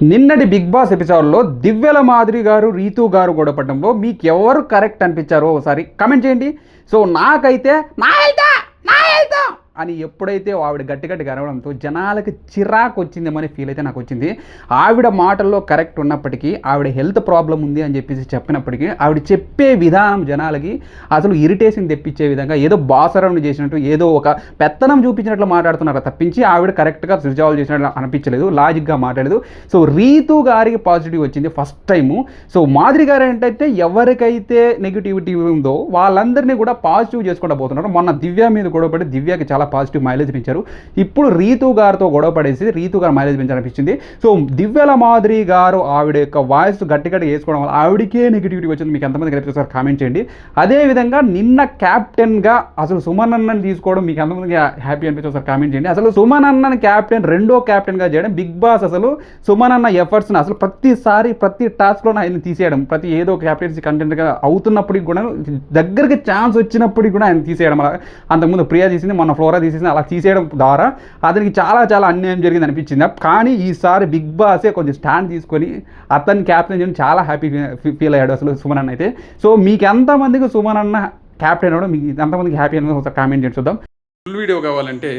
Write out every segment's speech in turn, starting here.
నిన్నటి big boss ఎపిసోడ్లో దివ్యల మాధురి గారు రీతు గారు గొడవపడడంలో మీకు ఎవరు కరెక్ట్ అనిపించారో ఒకసారి కామెంట్ చేయండి. సో నాకైతే నా వెళ్తా అని ఎప్పుడైతే ఆవిడ గట్టిగా అరవడంతో జనాలకి చిరాకు వచ్చిందేమని ఫీల్ అయితే నాకు వచ్చింది. ఆవిడ మాటల్లో కరెక్ట్ ఉన్నప్పటికీ ఆవిడ హెల్త్ ప్రాబ్లం ఉంది అని చెప్పేసి చెప్పినప్పటికీ ఆవిడ చెప్పే విధానం జనాలకి అసలు ఇరిటేషన్ తెప్పించే విధంగా ఏదో బాసరౌండ్ చేసినట్టు ఏదో ఒక పెత్తనం చూపించినట్లు మాట్లాడుతున్నారు తప్పించి ఆవిడ కరెక్ట్గా రిజాల్వ్ చేసినట్లు అనిపించలేదు, లాజిక్గా మాట్లాడలేదు. సో రీతు గారికి పాజిటివ్ వచ్చింది ఫస్ట్ టైము. సో మాధురి గారు ఏంటంటే ఎవరికైతే నెగిటివిటీ ఉందో వాళ్ళందరినీ కూడా పాజిటివ్ చేసుకుంటూ పోతున్నారు. మొన్న దివ్య మీద గొడవపడి దివ్యకి చాలా పాజిటివ్ మైలేజ్ పెంచారు. ఇప్పుడు రీతు గారితో గొడవ పడేసి రీతు గారు మైలేజ్ పెంచాలనిపించింది. సో దివ్యల మాధురి గారు ఆవిడ యొక్క వాయిస్ గట్టిగా వేసుకోవడం వల్ల ఆవిడకే నెగిటివిటీ వచ్చింది. మీకు ఎంతమంది కనిపిస్తారు కామెంట్ చేయండి. అదేవిధంగా నిన్న క్యాప్టెన్గా అసలు సుమన్ అన్నని తీసుకోవడం మీకు ఎంతమందికి హ్యాపీ అనిపించారు సార్ కామెంట్ చేయండి. అసలు సుమన్ అన్నని క్యాప్టెన్ రెండో క్యాప్టెన్గా చేయడం బిగ్ బాస్ అసలు సుమన్ అన్న ఎఫర్ట్స్ని అసలు ప్రతిసారి ప్రతి టాస్క్లోనే ఆయన తీసేయడం, ప్రతి ఏదో క్యాప్టెన్సీ కంటెంట్గా అవుతున్నప్పటికి కూడా దగ్గరికి ఛాన్స్ వచ్చినప్పటికి కూడా ఆయన తీసేయడం. అలా అంతకుముందు ప్రియా తీసింది, మొన్న ఫ్లోరా తీసేసింది. అలా తీసేయడం ద్వారా అతనికి చాలా అన్యాయం జరిగింది అనిపించింది. కానీ ఈసారి బిగ్ బాసే కొంచెం స్టాండ్ తీసుకొని అతని క్యాప్టెన్ చేయడం చాలా హ్యాపీ ఫీల్ అయ్యాడు అసలు సుమన్ అన్న అయితే. సో మీకు ఎంతమందికి సుమన్ అన్న క్యాప్టెన్ అవ్వడం మీకు ఎంతమందికి హ్యాపీ అనేది ఒకసారి కామెంట్ చేసి చూద్దాం. ఫుల్ వీడియో కావాలంటే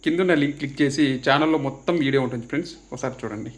కింద లింక్ క్లిక్ చేసి ఛానల్లో మొత్తం వీడియో ఉంటుంది ఫ్రెండ్స్, ఒకసారి చూడండి.